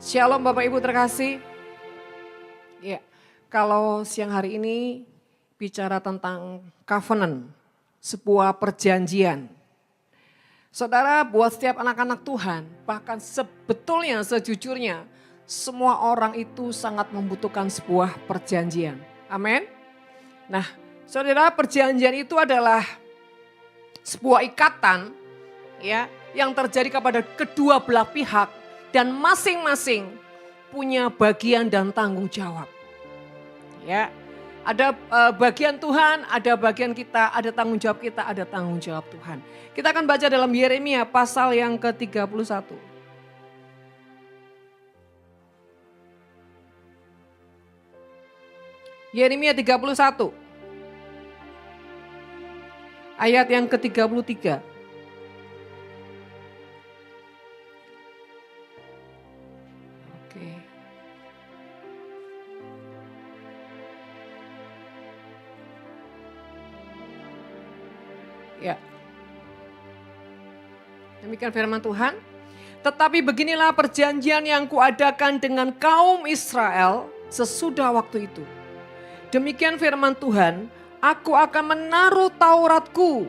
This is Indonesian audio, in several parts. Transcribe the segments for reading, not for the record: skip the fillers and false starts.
Shalom Bapak Ibu terkasih. Ya, kalau siang hari ini bicara tentang covenant, sebuah perjanjian. Saudara, buat setiap anak-anak Tuhan, bahkan sebetulnya sejujurnya, semua orang itu sangat membutuhkan sebuah perjanjian. Amin. Nah, saudara, perjanjian itu adalah sebuah ikatan ya yang terjadi kepada kedua belah pihak dan masing-masing punya bagian dan tanggung jawab. Ya, ada bagian Tuhan, ada bagian kita, ada tanggung jawab kita, ada tanggung jawab Tuhan. Kita akan baca dalam Yeremia pasal yang ke-31. Yeremia 31. Ayat yang ke-33. Oke. Ya. Demikian firman Tuhan. Tetapi beginilah perjanjian yang kuadakan dengan kaum Israel sesudah waktu itu. Demikian firman Tuhan, aku akan menaruh Tauratku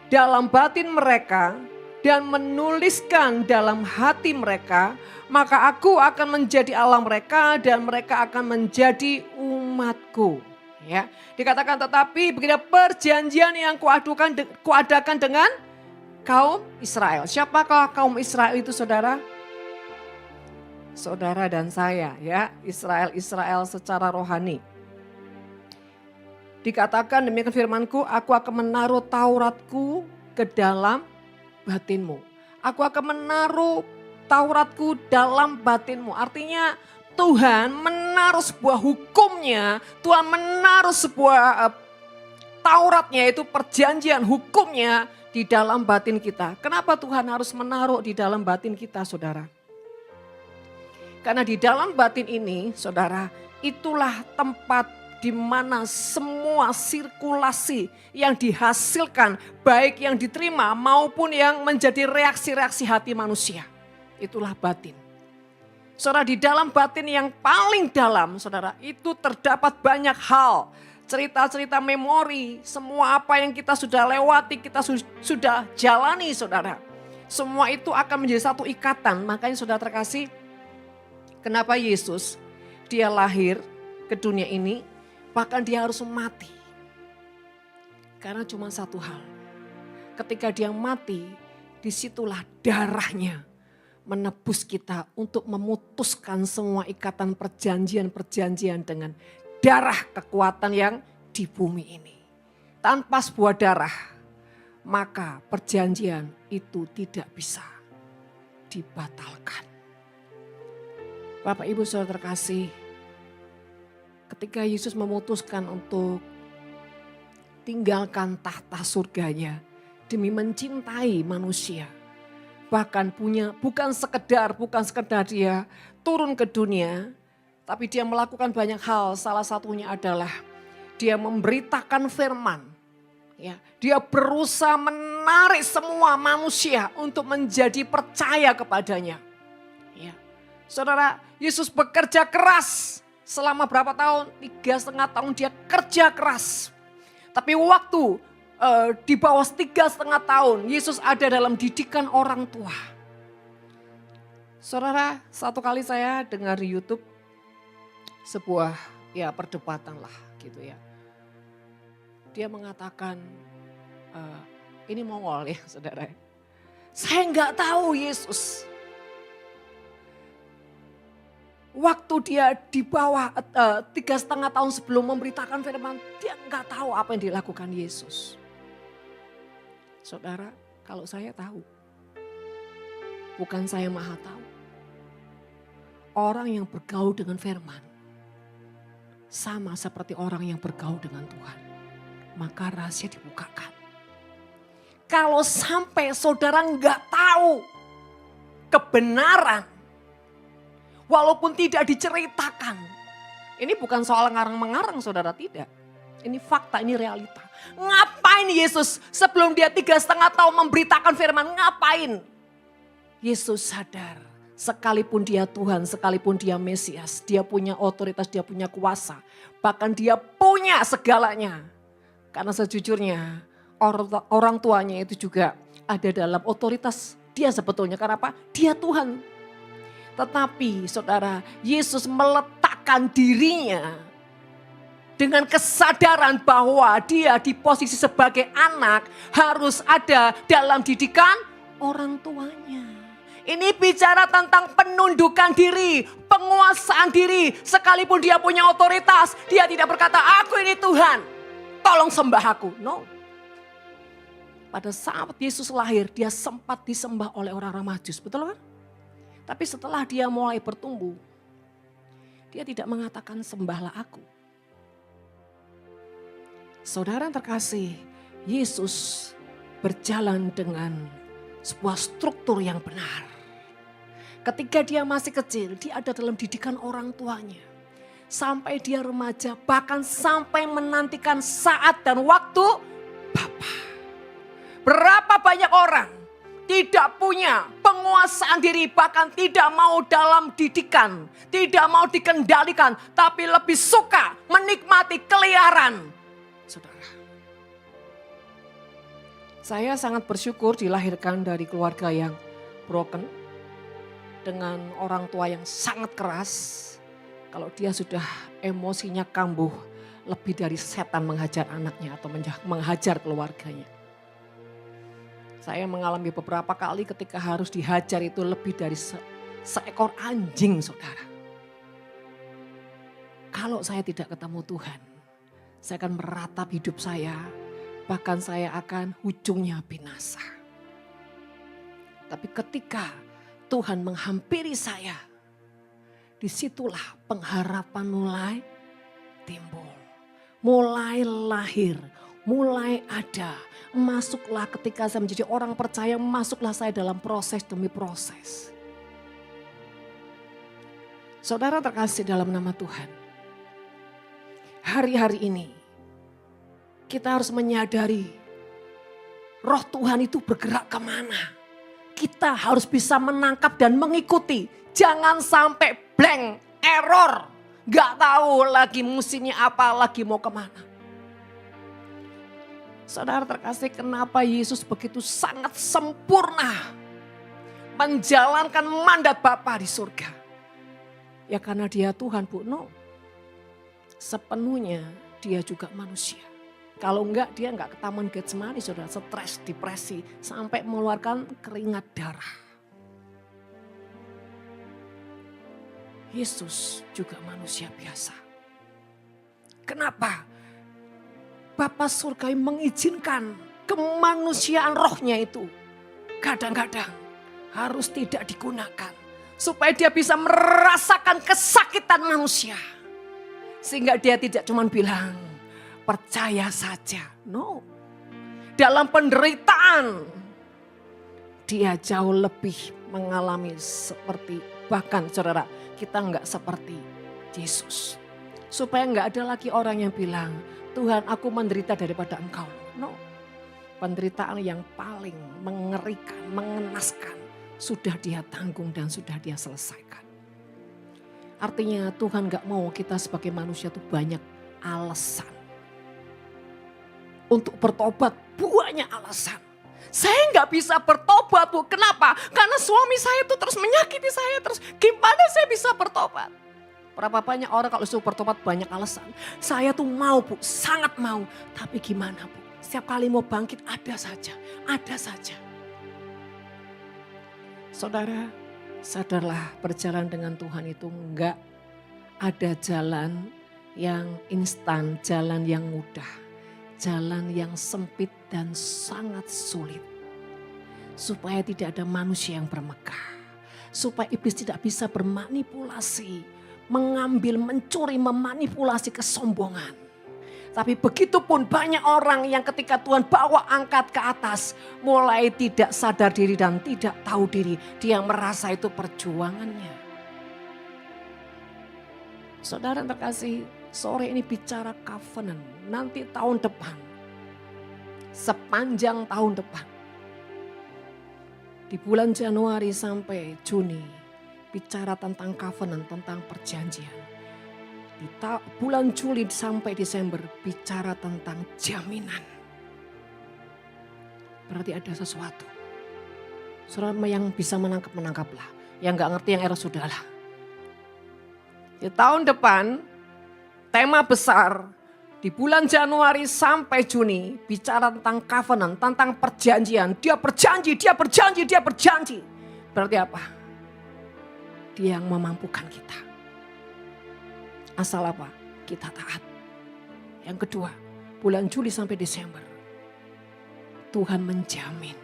dalam batin mereka dan menuliskan dalam hati mereka, maka aku akan menjadi Allah mereka dan mereka akan menjadi umatku. Ya, dikatakan tetapi begini perjanjian yang kuadakan dengan kaum Israel. Siapakah kaum Israel itu saudara? Saudara dan saya ya, Israel secara rohani. Dikatakan demikian firmanku, aku akan menaruh Tauratku ke dalam batinmu. Aku akan menaruh Tauratku dalam batinmu. Artinya Tuhan menaruh sebuah hukumnya, Tuhan menaruh sebuah Tauratnya, itu perjanjian hukumnya di dalam batin kita. Kenapa Tuhan harus menaruh di dalam batin kita saudara? Karena di dalam batin ini saudara, itulah tempat di mana semua sirkulasi yang dihasilkan, baik yang diterima maupun yang menjadi reaksi-reaksi hati manusia. Itulah batin. Saudara, di dalam batin yang paling dalam, saudara, itu terdapat banyak hal. Cerita-cerita memori, semua apa yang kita sudah lewati, kita sudah jalani, saudara. Semua itu akan menjadi satu ikatan. Makanya saudara terkasih, kenapa Yesus, dia lahir ke dunia ini, bahkan dia harus mati. Karena cuma satu hal. Ketika dia mati, disitulah darahnya menebus kita untuk memutuskan semua ikatan perjanjian-perjanjian dengan darah kekuatan yang di bumi ini. Tanpa sebuah darah, maka perjanjian itu tidak bisa dibatalkan. Bapak Ibu Saudara terkasih, ketika Yesus memutuskan untuk tinggalkan tahta surganya demi mencintai manusia. Bahkan bukan sekedar dia turun ke dunia, tapi dia melakukan banyak hal. Salah satunya adalah dia memberitakan firman. Ya, dia berusaha menarik semua manusia untuk menjadi percaya kepadanya. Ya. Saudara, Yesus bekerja keras. Selama berapa tahun? 3,5 tahun dia kerja keras. Tapi waktu di bawah 3,5 tahun Yesus ada dalam didikan orang tua. Saudara, satu kali saya dengar di YouTube sebuah ya perdebatan lah gitu ya. Dia mengatakan ini Mongol ya saudara. Saya nggak tahu Yesus. Waktu dia di bawah 3,5 tahun sebelum memberitakan firman, dia nggak tahu apa yang dilakukan Yesus. Saudara, kalau saya tahu, bukan saya maha tahu. Orang yang bergaul dengan firman, sama seperti orang yang bergaul dengan Tuhan. Maka rahasia dibukakan. Kalau sampai saudara nggak tahu kebenaran, walaupun tidak diceritakan. Ini bukan soal ngarang-mengarang saudara, tidak. Ini fakta, ini realita. Ngapain Yesus sebelum dia 3,5 tahun memberitakan firman, ngapain? Yesus sadar Sekalipun dia Tuhan, sekalipun dia Mesias, dia punya otoritas, dia punya kuasa. Bahkan dia punya segalanya. Karena sejujurnya orang tuanya itu juga ada dalam otoritas dia sebetulnya. Karena apa? Dia Tuhan. Tetapi saudara, Yesus meletakkan dirinya dengan kesadaran bahwa dia di posisi sebagai anak harus ada dalam didikan orang tuanya. Ini bicara tentang penundukan diri, penguasaan diri. Sekalipun dia punya otoritas, dia tidak berkata, aku ini Tuhan, tolong sembah aku. No. Pada saat Yesus lahir, dia sempat disembah oleh orang-orang Majus, betul kan? Tapi setelah dia mulai bertumbuh, dia tidak mengatakan sembahlah aku. Saudara yang terkasih, Yesus berjalan dengan sebuah struktur yang benar. Ketika dia masih kecil, dia ada dalam didikan orang tuanya. Sampai dia remaja, bahkan sampai menantikan saat dan waktu Bapa. Berapa banyak orang tidak punya penguasaan diri, bahkan tidak mau dalam didikan, tidak mau dikendalikan, tapi lebih suka menikmati keliaran. Saudara, saya sangat bersyukur dilahirkan dari keluarga yang broken, dengan orang tua yang sangat keras. Kalau dia sudah emosinya kambuh, lebih dari setan menghajar anaknya atau menghajar keluarganya. Saya mengalami beberapa kali ketika harus dihajar itu lebih dari seekor anjing, saudara. Kalau saya tidak ketemu Tuhan, saya akan meratap hidup saya, bahkan saya akan ujungnya binasa. Tapi ketika Tuhan menghampiri saya, disitulah pengharapan mulai timbul, mulai lahir, mulai ada. Masuklah ketika saya menjadi orang percaya, masuklah saya dalam proses demi proses. Saudara terkasih dalam nama Tuhan, hari-hari ini kita harus menyadari roh Tuhan itu bergerak kemana. Kita harus bisa menangkap dan mengikuti. Jangan sampai blank, error. Gak tahu lagi musimnya apa, lagi mau kemana. Saudara terkasih, kenapa Yesus begitu sangat sempurna menjalankan mandat Bapa di surga? Ya karena dia Tuhan, Bu. No. Sepenuhnya dia juga manusia. Kalau enggak, dia enggak ke taman Getsemani, saudara, stres, depresi, sampai mengeluarkan keringat darah. Yesus juga manusia biasa. Kenapa? Bapa Surgawi mengizinkan kemanusiaan rohnya itu kadang-kadang harus tidak digunakan. Supaya dia bisa merasakan kesakitan manusia. Sehingga dia tidak cuma bilang, percaya saja. No. Dalam penderitaan dia jauh lebih mengalami seperti, bahkan saudara, kita enggak seperti Yesus. Supaya enggak ada lagi orang yang bilang, Tuhan aku menderita daripada engkau. No. Penderitaan yang paling mengerikan, mengenaskan sudah dia tanggung dan sudah dia selesaikan. Artinya Tuhan enggak mau kita sebagai manusia itu banyak alasan. Untuk bertobat banyak alasan. Saya nggak bisa bertobat, Bu. Kenapa? Karena suami saya itu terus menyakiti saya terus. Gimana saya bisa bertobat? Berapa banyak orang kalau suruh bertobat banyak alasan. Saya tuh mau, Bu, sangat mau. Tapi gimana, Bu? Setiap kali mau bangkit ada saja, ada saja. Saudara, sadarlah berjalan dengan Tuhan itu enggak ada jalan yang instan, jalan yang mudah. Jalan yang sempit dan sangat sulit. Supaya tidak ada manusia yang bermegah. Supaya iblis tidak bisa bermanipulasi. Mengambil, mencuri, memanipulasi kesombongan. Tapi begitu pun banyak orang yang ketika Tuhan bawa angkat ke atas. Mulai tidak sadar diri dan tidak tahu diri. Dia merasa itu perjuangannya. Saudara yang terkasih, sore ini bicara covenant. Nanti tahun depan, sepanjang tahun depan, di bulan Januari sampai Juni, bicara tentang covenant, tentang perjanjian. Di bulan Juli sampai Desember bicara tentang jaminan. Berarti ada sesuatu. Saudara yang bisa menangkap, menangkaplah. Yang gak ngerti yang era sudahlah. Di tahun depan tema besar di bulan Januari sampai Juni bicara tentang covenant, tentang perjanjian. Dia berjanji, dia berjanji, dia berjanji. Berarti apa? Dia yang memampukan kita. Asal apa? Kita taat. Yang kedua, bulan Juli sampai Desember. Tuhan menjamin.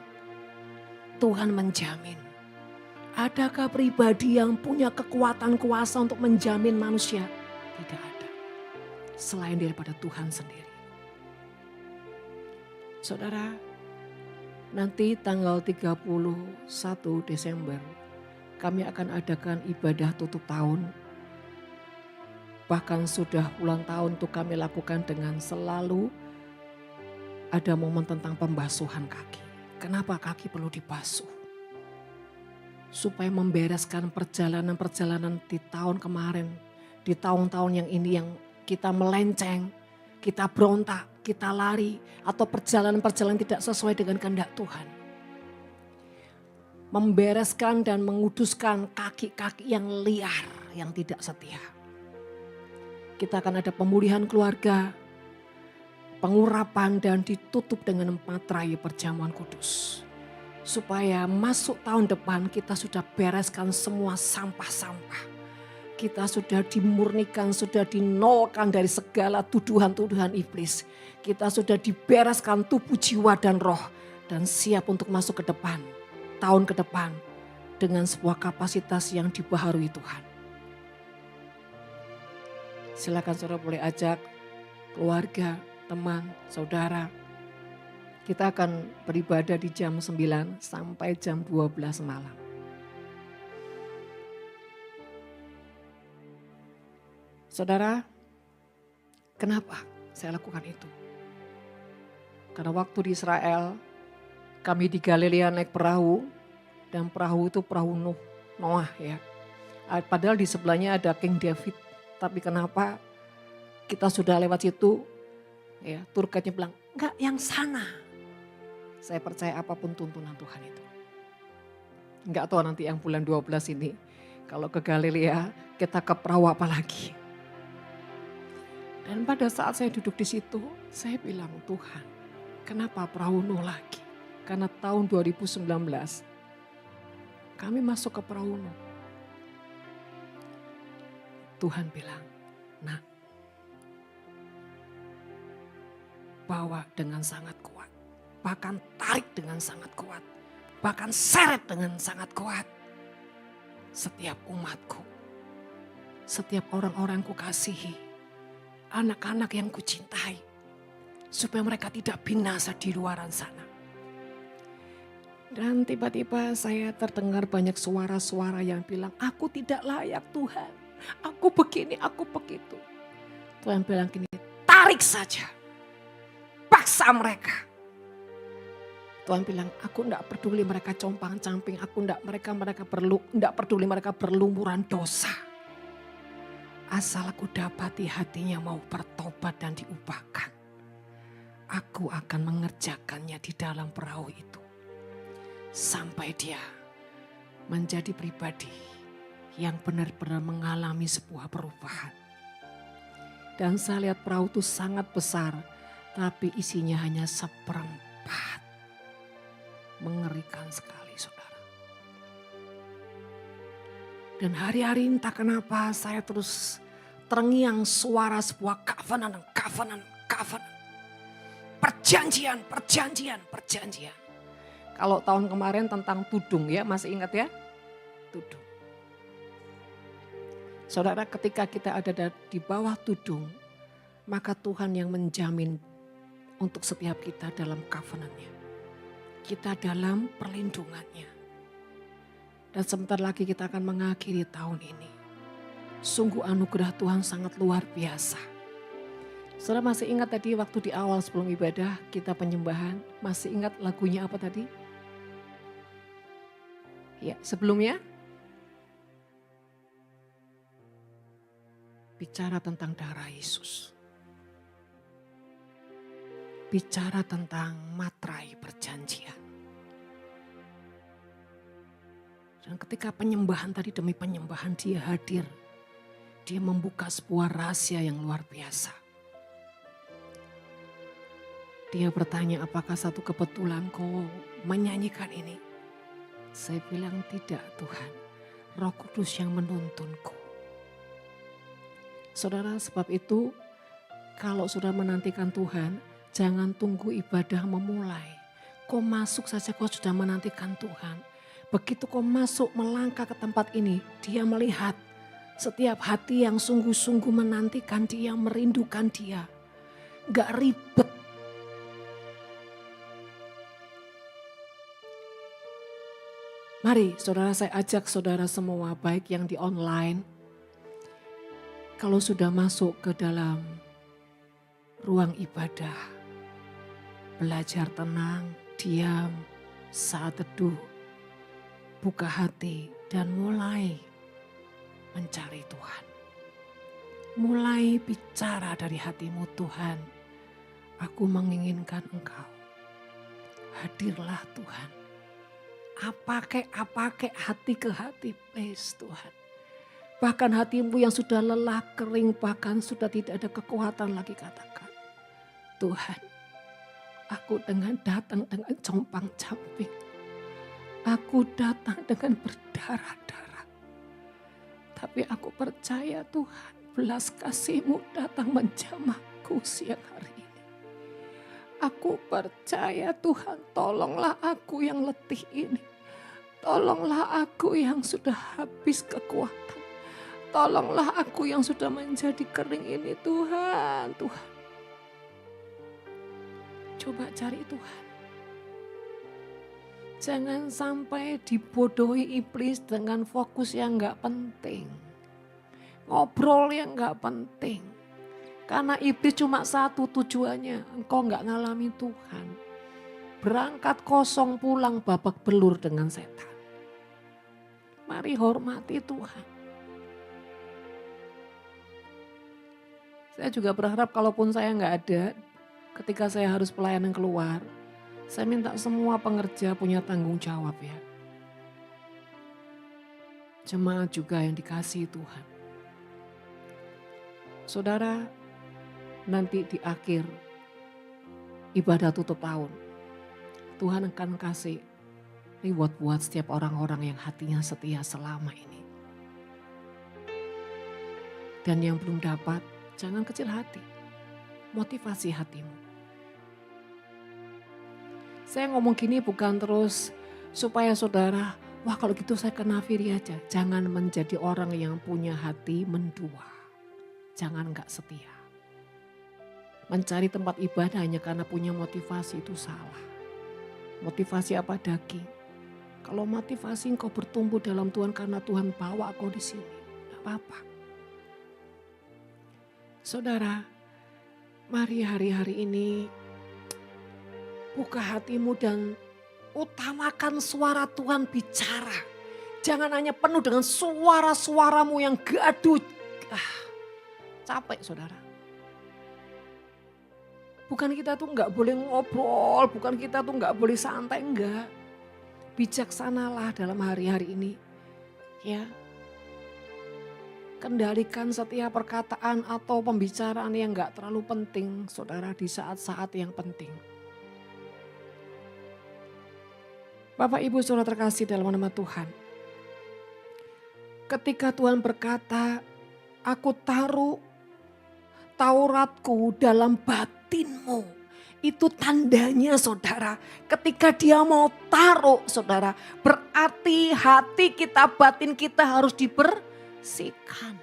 Tuhan menjamin. Adakah pribadi yang punya kekuatan kuasa untuk menjamin manusia? Tidak ada. Selain daripada Tuhan sendiri. Saudara, nanti tanggal 31 Desember kami akan adakan ibadah tutup tahun. Bahkan sudah ulang tahun itu kami lakukan dengan selalu ada momen tentang pembasuhan kaki. Kenapa kaki perlu dibasuh? Supaya membereskan perjalanan-perjalanan di tahun kemarin. Di tahun-tahun yang ini yang kita melenceng, kita berontak, kita lari. Atau perjalanan-perjalanan tidak sesuai dengan kehendak Tuhan. Membereskan dan menguduskan kaki-kaki yang liar, yang tidak setia. Kita akan ada pemulihan keluarga, pengurapan dan ditutup dengan materai perjamuan kudus. Supaya masuk tahun depan kita sudah bereskan semua sampah-sampah. Kita sudah dimurnikan, sudah dinolkan dari segala tuduhan-tuduhan iblis. Kita sudah dibereskan tubuh, jiwa dan roh. Dan siap untuk masuk ke depan, tahun ke depan. Dengan sebuah kapasitas yang dibaharui Tuhan. Silakan saudara boleh ajak keluarga, teman, saudara. Kita akan beribadah di jam 9 sampai jam 12 malam. Saudara, kenapa saya lakukan itu? Karena waktu di Israel, kami di Galilea naik perahu, dan perahu itu perahu Noah ya. Padahal di sebelahnya ada King David, tapi kenapa kita sudah lewat situ, ya tour guide-nya bilang, enggak yang sana. Saya percaya apapun tuntunan Tuhan itu. Enggak tahu nanti yang bulan 12 ini. Kalau ke Galilea kita ke perahu apa lagi. Dan pada saat saya duduk di situ. Saya bilang Tuhan kenapa perahu Nuh lagi. Karena tahun 2019 kami masuk ke perahu Nuh. Tuhan bilang nah bawa dengan sangat kuat. Bahkan tarik dengan sangat kuat. Bahkan seret dengan sangat kuat. Setiap umatku. Setiap orang-orang ku kasihi. Anak-anak yang ku cintai. Supaya mereka tidak binasa di luaran sana. Dan tiba-tiba saya terdengar banyak suara-suara yang bilang, aku tidak layak Tuhan. Aku begini, aku begitu. Tuhan bilang gini, tarik saja. Paksa mereka. Tuhan bilang, aku enggak peduli mereka compang-camping, aku enggak peduli mereka berlumuran dosa. Asal aku dapati hatinya mau bertobat dan diubahkan. Aku akan mengerjakannya di dalam perahu itu. Sampai dia menjadi pribadi yang benar-benar mengalami sebuah perubahan. Dan saya lihat perahu itu sangat besar, tapi isinya hanya seperempat. Mengerikan sekali saudara. Dan hari-hari entah kenapa saya terus terngiang suara sebuah covenant. Perjanjian. Kalau tahun kemarin tentang tudung ya, masih ingat ya? Tudung. Saudara, ketika kita ada di bawah tudung, maka Tuhan yang menjamin untuk setiap kita dalam covenant-Nya. Kita dalam perlindungannya. Dan sebentar lagi kita akan mengakhiri tahun ini. Sungguh anugerah Tuhan sangat luar biasa. Saudara masih ingat tadi waktu di awal sebelum ibadah kita penyembahan. Masih ingat lagunya apa tadi? Ya sebelumnya. bicara tentang darah Yesus. Bicara tentang materai perjanjian. Dan ketika penyembahan tadi demi penyembahan dia hadir. Dia membuka sebuah rahasia yang luar biasa. Dia bertanya, apakah satu kebetulan kau menyanyikan ini? Saya bilang tidak Tuhan, Roh Kudus yang menuntunku. Saudara, sebab itu kalau sudah menantikan Tuhan, jangan tunggu ibadah memulai. Kau masuk saja kau sudah menantikan Tuhan. Begitu kau masuk melangkah ke tempat ini, dia melihat setiap hati yang sungguh-sungguh menantikan dia, merindukan dia. Gak ribet. Mari saudara, saya ajak saudara semua baik yang di online. Kalau sudah masuk ke dalam ruang ibadah, belajar tenang, diam, saat teduh, buka hati dan mulai mencari Tuhan. Mulai bicara dari hatimu, Tuhan, aku menginginkan Engkau. Hadirlah Tuhan. Apa kek hati ke hati, please Tuhan. Bahkan hatimu yang sudah lelah, kering, bahkan sudah tidak ada kekuatan lagi, katakan, Tuhan, aku datang dengan compang-camping. Aku datang dengan berdarah-darah. Tapi aku percaya Tuhan, belas kasih-Mu datang menjamahku siang hari ini. Aku percaya Tuhan, tolonglah aku yang letih ini. Tolonglah aku yang sudah habis kekuatan. Tolonglah aku yang sudah menjadi kering ini Tuhan. Tuhan. Coba cari Tuhan. Jangan sampai dibodohi iblis dengan fokus yang gak penting. Ngobrol yang gak penting. Karena iblis cuma satu tujuannya, engkau gak ngalami Tuhan. Berangkat kosong pulang babak belur dengan setan. Mari hormati Tuhan. Saya juga berharap kalaupun saya gak ada, ketika saya harus pelayanan keluar, saya minta semua pengerja punya tanggung jawab ya. Jemaat juga yang dikasihi Tuhan. Saudara, nanti di akhir ibadah tutup tahun, Tuhan akan kasih reward buat setiap orang-orang yang hatinya setia selama ini. Dan yang belum dapat, jangan kecil hati. Motivasi hatimu. Saya ngomong gini bukan terus supaya saudara, wah kalau gitu saya ke nafiri aja. Jangan menjadi orang yang punya hati mendua. Jangan gak setia. Mencari tempat ibadah hanya karena punya motivasi itu salah. Motivasi apa daging? Kalau motivasi engkau bertumbuh dalam Tuhan karena Tuhan bawa kau di sini, tidak apa-apa. Saudara, mari hari-hari ini buka hatimu dan utamakan suara Tuhan bicara. Jangan hanya penuh dengan suara-suaramu yang gaduh. Capek saudara. Bukan kita tuh nggak boleh ngobrol, bukan kita tuh nggak boleh santai, enggak. Bijaksanalah dalam hari-hari ini. Ya. Kendalikan setiap perkataan atau pembicaraan yang enggak terlalu penting, saudara, di saat-saat yang penting. Bapak Ibu saudara terkasih dalam nama Tuhan. Ketika Tuhan berkata, aku taruh Tauratku dalam batinmu. Itu tandanya saudara, ketika dia mau taruh saudara, berarti hati kita, batin kita harus dibersihkan.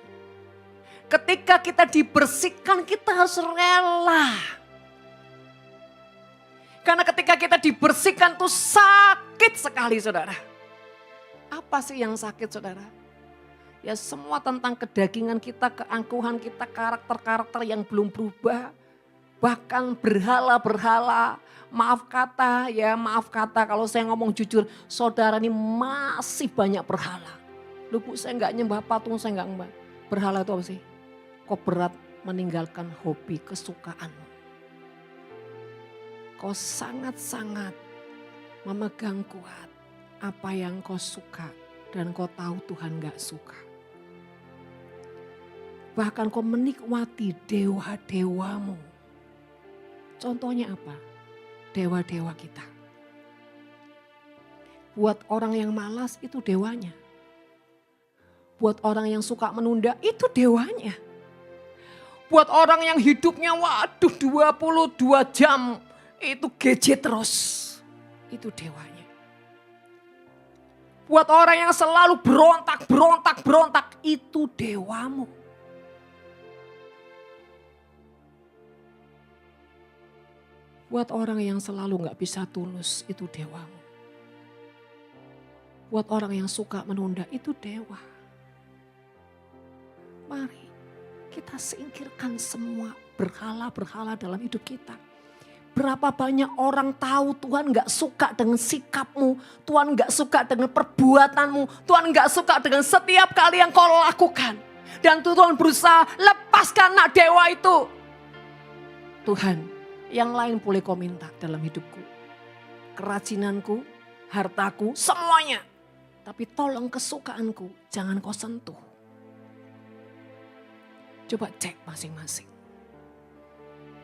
Ketika kita dibersihkan, kita harus rela. Karena ketika kita dibersihkan itu sakit sekali saudara. Apa sih yang sakit saudara? Ya semua tentang kedagingan kita, keangkuhan kita, karakter-karakter yang belum berubah. Bahkan berhala-berhala, maaf kata kalau saya ngomong jujur, saudara ini masih banyak berhala. Loh Bu, saya enggak nyembah patung, saya enggak nyembah. Berhala itu apa sih? kau berat meninggalkan hobi kesukaanmu. Kau sangat-sangat memegang kuat apa yang kau suka dan kau tahu Tuhan gak suka. Bahkan kau menikmati dewa-dewamu. Contohnya apa? Dewa-dewa kita. Buat orang yang malas itu dewanya. Buat orang yang suka menunda itu dewanya. Buat orang yang hidupnya 22 jam itu gadget terus. Itu dewanya. Buat orang yang selalu berontak itu dewamu. Buat orang yang selalu gak bisa tulus itu dewamu. Buat orang yang suka menunda itu dewa. Mari kita singkirkan semua berhala-berhala dalam hidup kita. Berapa banyak orang tahu Tuhan gak suka dengan sikapmu. Tuhan gak suka dengan perbuatanmu. Tuhan gak suka dengan setiap kali yang kau lakukan. Dan Tuhan berusaha lepaskan nak dewa itu. Tuhan, yang lain boleh kau minta dalam hidupku. Kerajinanku, hartaku, semuanya. Tapi tolong kesukaanku jangan kau sentuh. Coba cek masing-masing.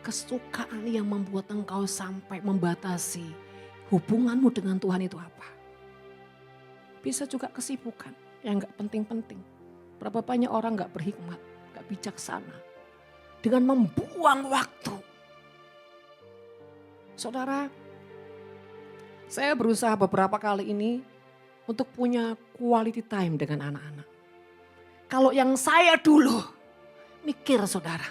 Kesukaan yang membuat engkau sampai membatasi hubunganmu dengan Tuhan itu apa? Bisa juga kesibukan yang gak penting-penting. Berapa banyak orang gak berhikmat, gak bijaksana. Dengan membuang waktu. Saudara, saya berusaha beberapa kali ini untuk punya quality time dengan anak-anak. Kalau yang saya dulu mikir saudara,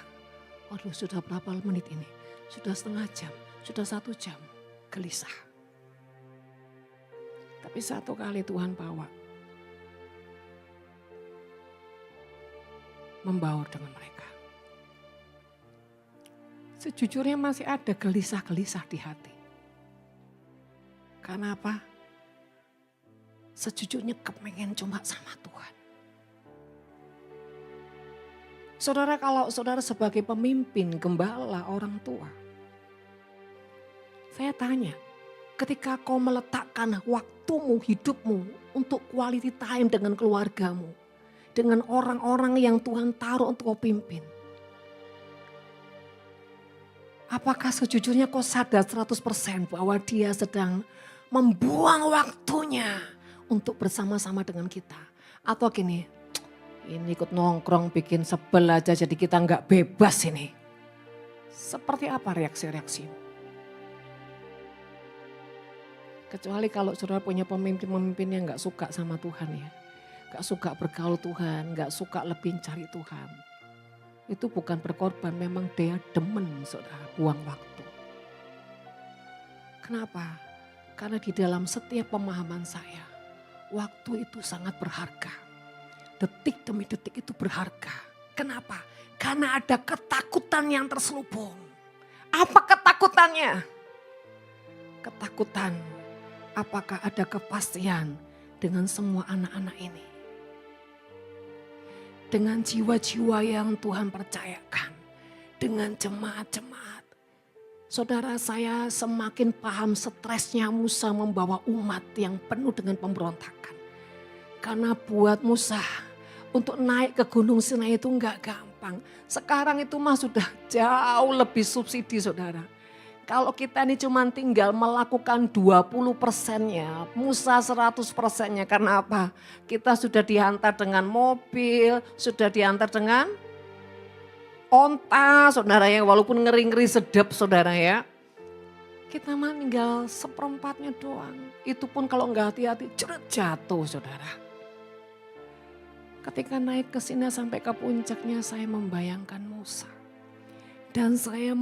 waduh sudah berapa menit ini? Sudah setengah jam, sudah 1 jam, gelisah. Tapi satu kali Tuhan bawa, membaur dengan mereka. Sejujurnya masih ada gelisah-gelisah di hati. Karena apa? Sejujurnya kepengen cuma sama Tuhan. Saudara, kalau saudara sebagai pemimpin, gembala, orang tua. Saya tanya, ketika kau meletakkan waktumu, hidupmu untuk quality time dengan keluargamu. Dengan orang-orang yang Tuhan taruh untuk kau pimpin. Apakah sejujurnya kau sadar 100% bahwa dia sedang membuang waktunya untuk bersama-sama dengan kita? Atau gini, ini ikut nongkrong bikin sebel aja jadi kita nggak bebas ini. Seperti apa reaksi-reaksimu? Kecuali kalau saudara punya pemimpin-pemimpin yang nggak suka sama Tuhan ya. Nggak suka bergaul Tuhan, nggak suka lebih cari Tuhan. Itu bukan berkorban, memang dia demen saudara buang waktu. Kenapa? Karena di dalam setiap pemahaman saya, waktu itu sangat berharga. Detik demi detik itu berharga. Kenapa? Karena ada ketakutan yang terselubung. Apa ketakutannya? Ketakutan apakah ada kepastian dengan semua anak-anak ini. Dengan jiwa-jiwa yang Tuhan percayakan. Dengan jemaat-jemaat. Saudara, saya semakin paham stresnya Musa membawa umat yang penuh dengan pemberontakan. Karena buat Musa untuk naik ke Gunung Sinai itu enggak gampang. Sekarang itu mah sudah jauh lebih subsidi saudara. Kalau kita ini cuma tinggal melakukan 20%-nya, Musa 100%-nya. Karena apa? Kita sudah diantar dengan mobil, sudah diantar dengan onta saudara ya. Walaupun ngeri-ngeri sedap saudara ya. Kita mah tinggal 1/4-nya doang. Itu pun kalau enggak hati-hati jatuh saudara. Ketika naik ke sini sampai ke puncaknya saya membayangkan Musa. Dan saya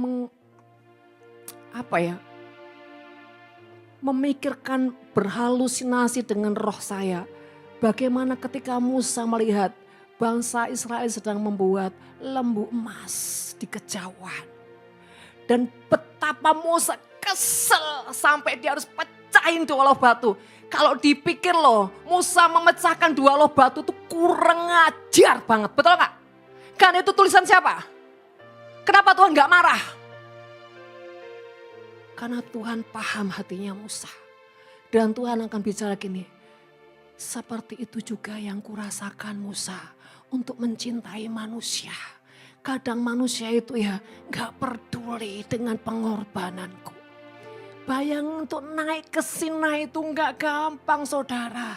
memikirkan berhalusinasi dengan roh saya. Bagaimana ketika Musa melihat bangsa Israel sedang membuat lembu emas di kejauhan. Dan betapa Musa kesel sampai dia harus pecahin 2 loh batu. Kalau dipikir loh Musa memecahkan 2 loh batu itu kurang ajar banget, betul gak? Kan itu tulisan siapa? Kenapa Tuhan gak marah? Karena Tuhan paham hatinya Musa. Dan Tuhan akan bicara gini, seperti itu juga yang kurasakan Musa untuk mencintai manusia. Kadang manusia itu ya gak peduli dengan pengorbananku. Bayang untuk naik ke Sinai itu gak gampang saudara.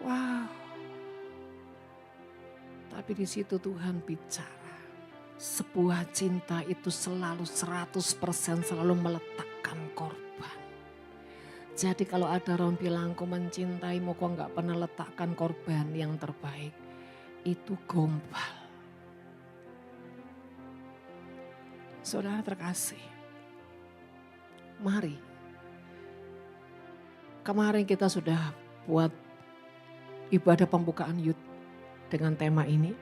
Wow. Tapi di situ Tuhan bicara. Sebuah cinta itu selalu 100% selalu meletakkan korban. Jadi kalau ada orang bilang kau mencintaimu kok gak pernah letakkan korban yang terbaik. Itu gombal. Saudara terkasih. Mari. Kemarin kita sudah buat ibadah pembukaan youth dengan tema ini.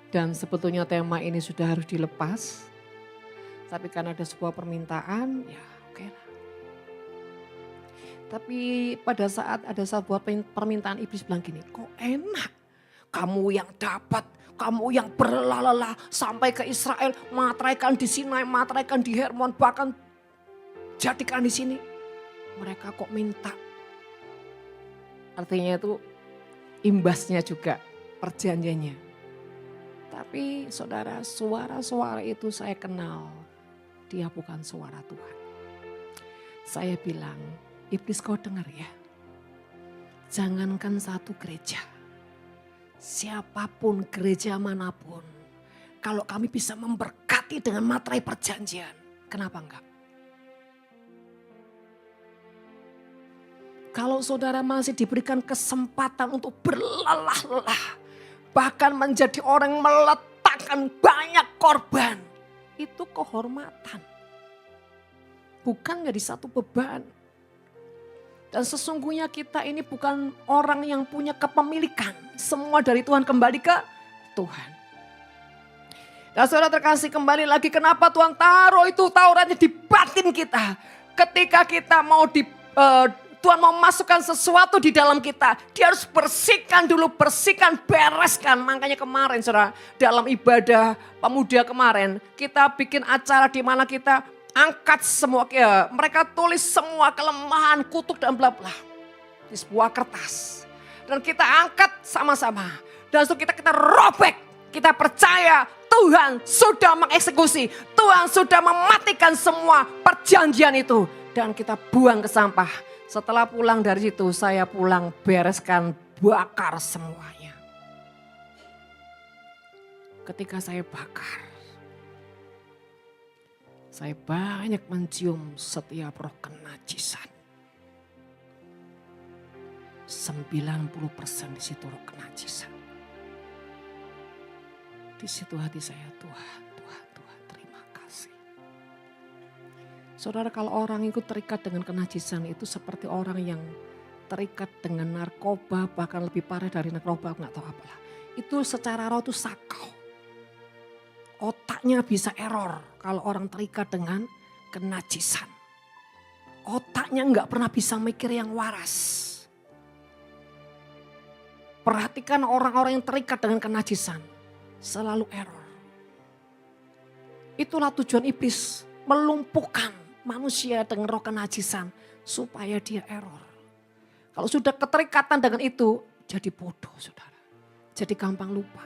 Dan sebetulnya tema ini sudah harus dilepas. Tapi karena ada sebuah permintaan, ya oke lah. Tapi pada saat ada sebuah permintaan iblis bilang gini, kok enak kamu yang dapat, kamu yang berlelah-lelah sampai ke Israel, materaikan di Sinai, materaikan di Hermon, bahkan jadikan di sini. Mereka kok minta. Artinya itu imbasnya juga perjanjiannya. Tapi saudara, suara-suara itu saya kenal, dia bukan suara Tuhan. Saya bilang, iblis kau dengar ya, jangankan satu gereja, siapapun gereja manapun, kalau kami bisa memberkati dengan materai perjanjian, kenapa enggak? Kalau saudara masih diberikan kesempatan untuk berlelah-lelah, bahkan menjadi orang yang meletakkan banyak korban, itu kehormatan. Bukan jadi satu beban. Dan sesungguhnya kita ini bukan orang yang punya kepemilikan. Semua dari Tuhan kembali ke Tuhan. Dan saudara terkasih kembali lagi kenapa Tuhan taruh itu Tauratnya di batin kita. Ketika kita mau Tuhan mau masukkan sesuatu di dalam kita. Dia harus bersihkan dulu, bersihkan, bereskan. Makanya kemarin saudara dalam ibadah pemuda kemarin. Kita bikin acara di mana kita angkat semua, ya, mereka tulis semua kelemahan, kutuk dan bla bla. Di sebuah kertas. Dan kita angkat sama-sama. Dan itu kita robek. Kita percaya Tuhan sudah mengeksekusi. Tuhan sudah mematikan semua perjanjian itu. Dan kita buang ke sampah. Setelah pulang dari situ saya pulang bereskan, bakar semuanya. Ketika saya bakar, saya banyak mencium setiap roh kenajisan. 90% di situ roh kenajisan. Di situ hati saya, Tuhan, terima kasih. Saudara, kalau orang itu terikat dengan kenajisan itu seperti orang yang terikat dengan narkoba, bahkan lebih parah dari narkoba, nggak tahu apalah. Itu secara roh itu sakau. Otaknya bisa error kalau orang terikat dengan kenajisan. Otaknya nggak pernah bisa mikir yang waras. Perhatikan orang-orang yang terikat dengan kenajisan. Selalu error. Itulah tujuan iblis. Melumpuhkan manusia dengan roh kenajisan. Supaya dia error. Kalau sudah keterikatan dengan itu. Jadi bodoh saudara. Jadi gampang lupa.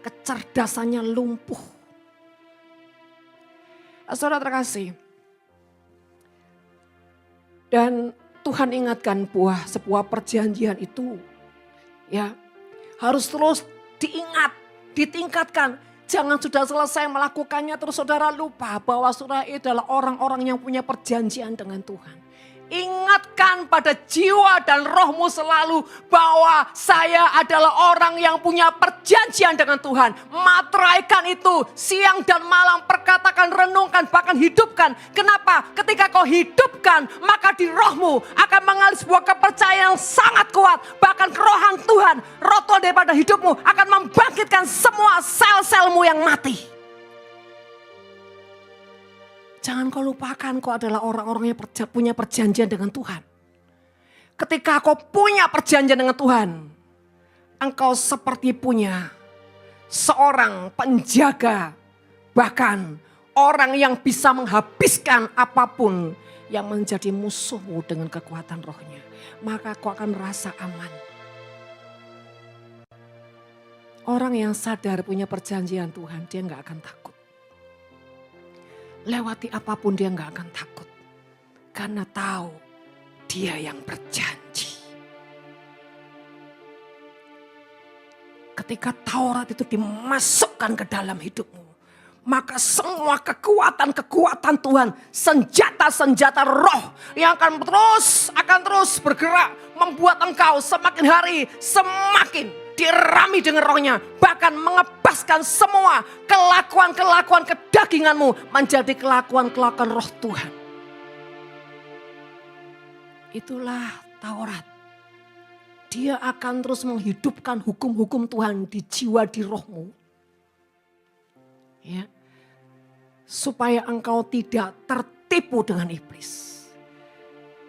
Kecerdasannya lumpuh. Saudara terkasih. Dan Tuhan ingatkan sebuah perjanjian itu. Ya, harus terus diingat, ditingkatkan. Jangan sudah selesai melakukannya terus saudara lupa bahwa saudara itu adalah orang-orang yang punya perjanjian dengan Tuhan. Ingatkan pada jiwa dan rohmu selalu bahwa saya adalah orang yang punya perjanjian dengan Tuhan. Materaikan itu siang dan malam, perkatakan, renungkan, bahkan hidupkan. Kenapa? Ketika kau hidupkan, maka di rohmu akan mengalir sebuah kepercayaan yang sangat kuat. Bahkan kerohan Tuhan, roh Tuhan daripada hidupmu akan membangkitkan semua sel-selmu yang mati. Jangan kau lupakan kau adalah orang-orang yang punya perjanjian dengan Tuhan. Ketika kau punya perjanjian dengan Tuhan, engkau seperti punya seorang penjaga, bahkan orang yang bisa menghabiskan apapun yang menjadi musuhmu dengan kekuatan rohnya. Maka kau akan merasa aman. Orang yang sadar punya perjanjian Tuhan, dia gak akan takut. Lewati apapun dia gak akan takut. Karena tahu dia yang berjanji. Ketika Taurat itu dimasukkan ke dalam hidupmu, maka semua kekuatan-kekuatan Tuhan, senjata-senjata roh yang akan terus bergerak, membuat engkau semakin hari semakin dirami dengan rohnya, bahkan mengebaskan semua kelakuan-kelakuan kedaginganmu menjadi kelakuan-kelakuan roh Tuhan. Itulah Taurat. Dia akan terus menghidupkan hukum-hukum Tuhan di jiwa, di rohmu. Ya. Supaya engkau tidak tertipu dengan iblis.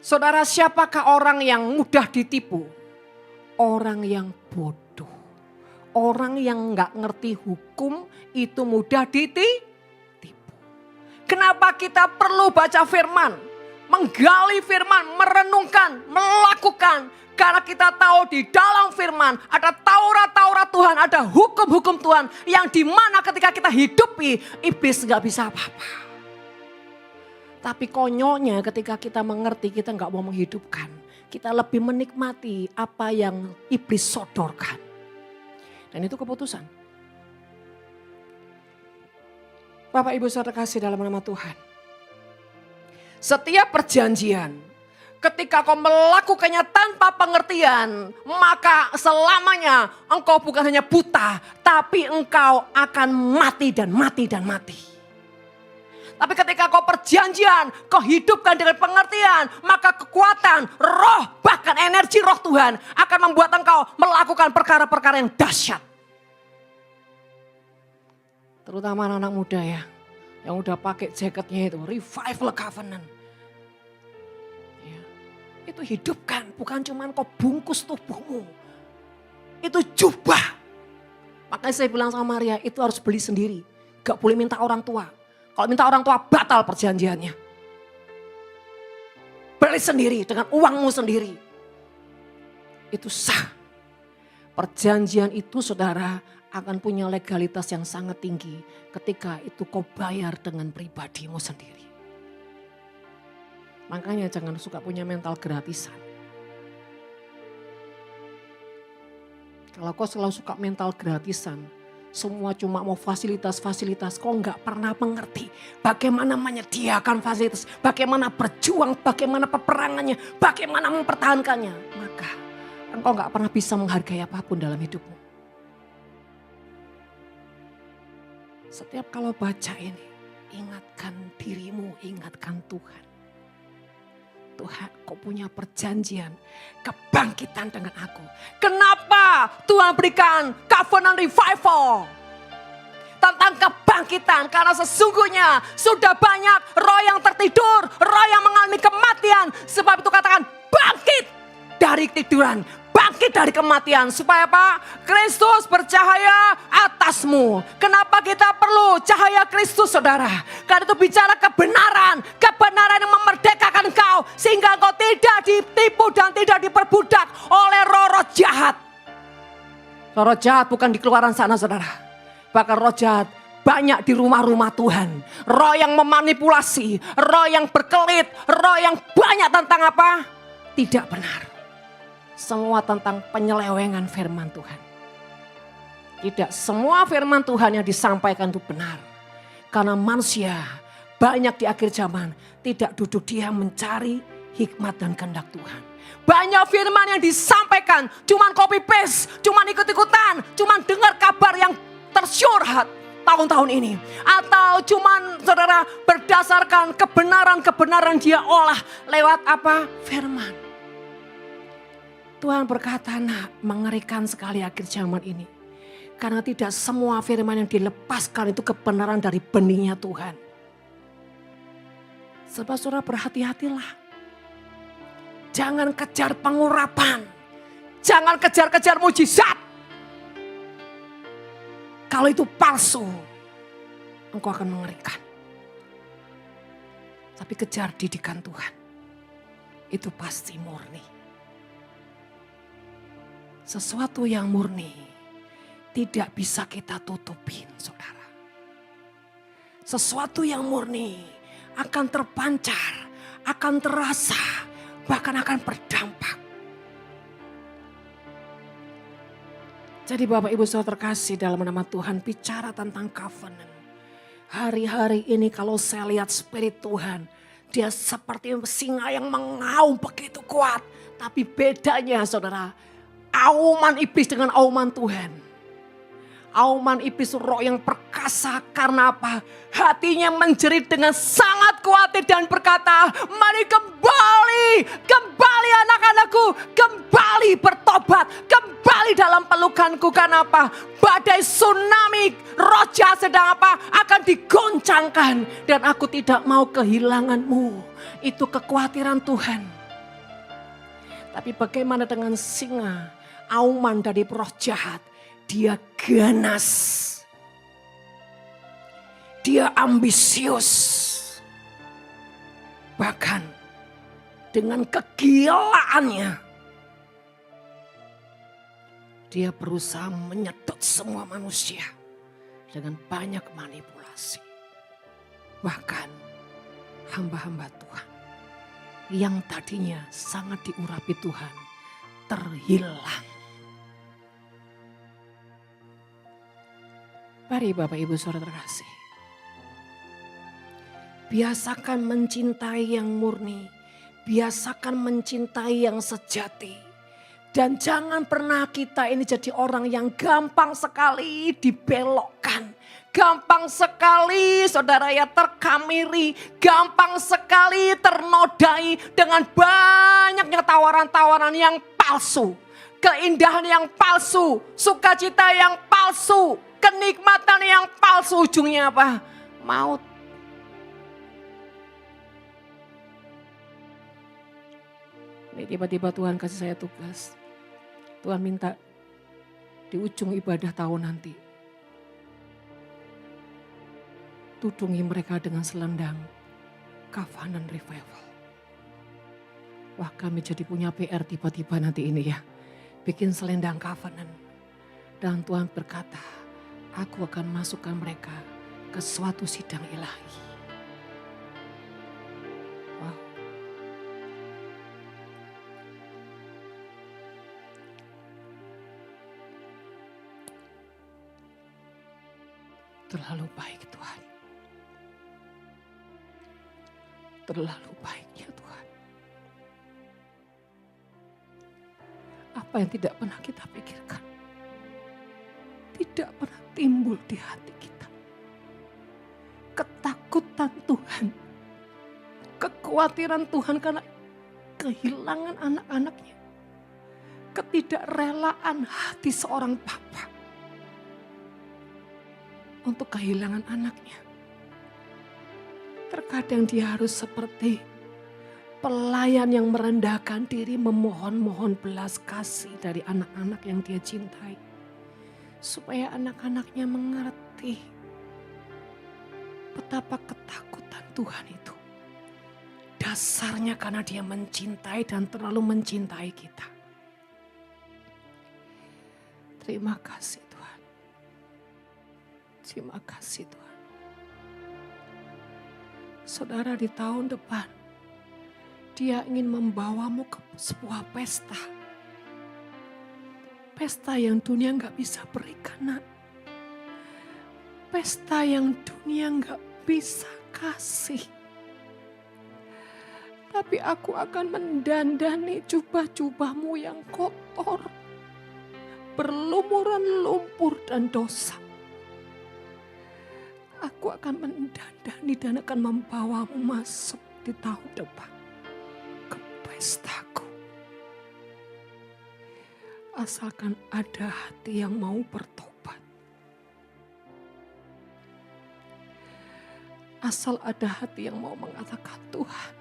Saudara, siapakah orang yang mudah ditipu? Orang yang bodoh. Orang yang gak ngerti hukum itu mudah ditipu. Kenapa kita perlu baca firman? Menggali firman, merenungkan, melakukan. Karena kita tahu di dalam firman ada Taurat-Taurat Tuhan, ada hukum-hukum Tuhan. Yang dimana ketika kita hidupi, iblis gak bisa apa-apa. Tapi konyolnya ketika kita mengerti, kita gak mau menghidupkan. Kita lebih menikmati apa yang iblis sodorkan. Dan itu keputusan. Bapak Ibu saudara kasih dalam nama Tuhan. Setiap perjanjian, ketika kau melakukannya tanpa pengertian, maka selamanya engkau bukan hanya buta, tapi engkau akan mati dan mati dan mati. Tapi ketika kau perjanjian, kau hidupkan dengan pengertian, maka kekuatan, roh, bahkan energi roh Tuhan akan membuat engkau melakukan perkara-perkara yang dahsyat. Terutama anak-anak muda ya, yang udah pakai jaketnya itu, Revival Covenant. Ya, itu hidupkan, bukan cuma kau bungkus tubuhmu. Itu jubah. Makanya saya bilang sama Maria, itu harus beli sendiri. Gak boleh minta orang tua. Kalau minta orang tua batal perjanjiannya. Beli sendiri dengan uangmu sendiri. Itu sah. Perjanjian itu saudara akan punya legalitas yang sangat tinggi ketika itu kau bayar dengan pribadimu sendiri. Makanya jangan suka punya mental gratisan. Kalau kau selalu suka mental gratisan, semua cuma mau fasilitas-fasilitas, kau nggak pernah mengerti bagaimana menyediakan fasilitas, bagaimana berjuang, bagaimana peperangannya, bagaimana mempertahankannya. Maka engkau nggak pernah bisa menghargai apapun dalam hidupmu. Setiap kalau baca ini, ingatkan dirimu, ingatkan Tuhan. Tuhan, kau punya perjanjian, kebangkitan dengan aku. Kenapa Tuhan berikan covenant revival? Tentang kebangkitan, karena sesungguhnya sudah banyak roh yang tertidur, roh yang mengalami kematian. Sebab itu katakan bangkit dari tiduran. Bangkit dari kematian. Supaya apa? Kristus bercahaya atasmu. Kenapa kita perlu cahaya Kristus saudara? Karena itu bicara kebenaran. Kebenaran yang memerdekakan engkau. Sehingga engkau tidak ditipu dan tidak diperbudak oleh roh-roh jahat. Roh jahat bukan di keluaran sana saudara. Bahkan roh jahat banyak di rumah-rumah Tuhan. Roh yang memanipulasi. Roh yang berkelit. Roh yang banyak tentang apa? Tidak benar. Semua tentang penyelewengan firman Tuhan. Tidak semua firman Tuhan yang disampaikan itu benar. Karena manusia banyak di akhir zaman tidak duduk diam mencari hikmat dan kehendak Tuhan. Banyak firman yang disampaikan cuman copy paste, cuman ikut-ikutan, cuman dengar kabar yang tersyurhat tahun-tahun ini. Atau cuman saudara berdasarkan kebenaran-kebenaran dia olah lewat apa? Firman. Tuhan berkata, nak, mengerikan sekali akhir zaman ini. Karena tidak semua firman yang dilepaskan itu kebenaran dari benihnya Tuhan. Sebab saudara berhati-hatilah. Jangan kejar pengurapan. Jangan kejar-kejar mujizat. Kalau itu palsu, engkau akan mengerikan. Tapi kejar didikan Tuhan, itu pasti murni. Sesuatu yang murni tidak bisa kita tutupin, saudara. Sesuatu yang murni akan terpancar, akan terasa, bahkan akan berdampak. Jadi Bapak Ibu Saudara terkasih, dalam nama Tuhan bicara tentang covenant. Hari-hari ini kalau saya lihat spirit Tuhan, dia seperti singa yang mengaum begitu kuat. Tapi bedanya saudara, auman iblis dengan auman Tuhan. Auman iblis roh yang perkasa, karena apa? Hatinya menjerit dengan sangat khawatir dan berkata, mari kembali anak-anakku, kembali bertobat, kembali dalam pelukanku. Karena apa? Badai tsunami roh jahat sedang apa? Akan digoncangkan dan aku tidak mau kehilanganmu. Itu kekhawatiran Tuhan. Tapi bagaimana dengan singa, auman dari roh jahat? Dia ganas, dia ambisius, bahkan dengan kegilaannya dia berusaha menyedot semua manusia dengan banyak manipulasi. Bahkan hamba-hamba Tuhan yang tadinya sangat diurapi Tuhan terhilang. Mari Bapak Ibu Saudara terkasih, biasakan mencintai yang murni, biasakan mencintai yang sejati. Dan jangan pernah kita ini jadi orang yang gampang sekali dibelokkan. Gampang sekali saudara ya terkamiri, gampang sekali ternodai dengan banyaknya tawaran-tawaran yang palsu. Keindahan yang palsu, sukacita yang palsu, kenikmatan yang palsu, ujungnya apa? Maut. Ini tiba-tiba Tuhan kasih saya tugas. Tuhan minta di ujung ibadah tahun nanti, tudungi mereka dengan selendang Covenant Revival. Wah, kami jadi punya PR tiba-tiba nanti ini ya. Bikin selendang covenant. Dan Tuhan berkata, aku akan masukkan mereka ke suatu sidang ilahi. Wow. Terlalu baik Tuhan. Terlalu baiknya Tuhan. Apa yang tidak pernah kita pikirkan, tidak pernah timbul di hati kita. Ketakutan Tuhan, kekhawatiran Tuhan karena kehilangan anak-anaknya. Ketidakrelaan hati seorang bapa untuk kehilangan anaknya. Terkadang dia harus seperti pelayan yang merendahkan diri, memohon-mohon belas kasih dari anak-anak yang dia cintai. Supaya anak-anaknya mengerti betapa ketakutan Tuhan itu. Dasarnya karena dia mencintai dan terlalu mencintai kita. Terima kasih Tuhan. Terima kasih Tuhan. Saudara, di tahun depan Dia ingin membawamu ke sebuah pesta. Pesta yang dunia gak bisa berikan, nak. Pesta yang dunia gak bisa kasih. Tapi aku akan mendandani jubah-jubahmu yang kotor, berlumuran lumpur dan dosa. Aku akan mendandani dan akan membawamu masuk di tahun depan ke pestaku. Asalkan ada hati yang mau bertobat. Asal ada hati yang mau mengatakan, Tuhan,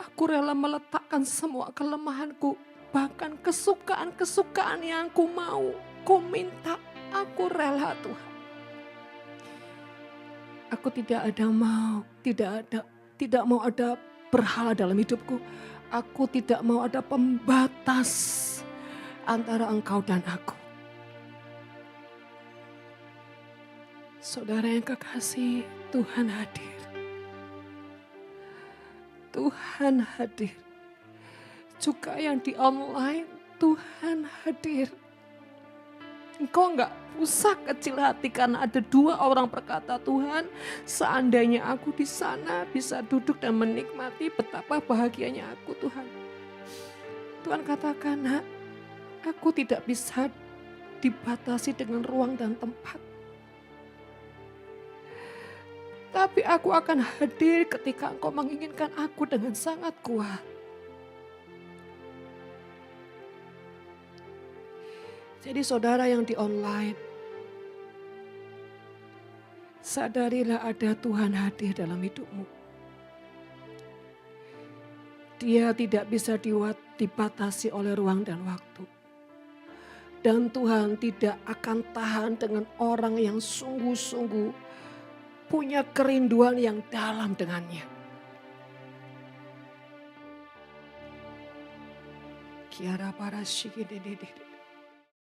aku rela meletakkan semua kelemahanku, bahkan kesukaan-kesukaan yang aku mau, ku minta Aku rela Tuhan. Aku tidak mau ada berhala dalam hidupku. Aku tidak mau ada pembatas antara Engkau dan aku. Saudara yang kekasih, Tuhan hadir. Tuhan hadir. Juga yang di online, Tuhan hadir. Engkau enggak usah kecil hati karena ada 2 orang berkata, Tuhan, seandainya aku di sana bisa duduk dan menikmati betapa bahagianya aku, Tuhan. Tuhan katakan, nak, aku tidak bisa dibatasi dengan ruang dan tempat. Tapi aku akan hadir ketika engkau menginginkan aku dengan sangat kuat. Jadi saudara yang di online, sadarilah ada Tuhan hadir dalam hidupmu. Dia tidak bisa dibatasi oleh ruang dan waktu. Dan Tuhan tidak akan tahan dengan orang yang sungguh-sungguh punya kerinduan yang dalam dengannya. Kiara para shikidididi.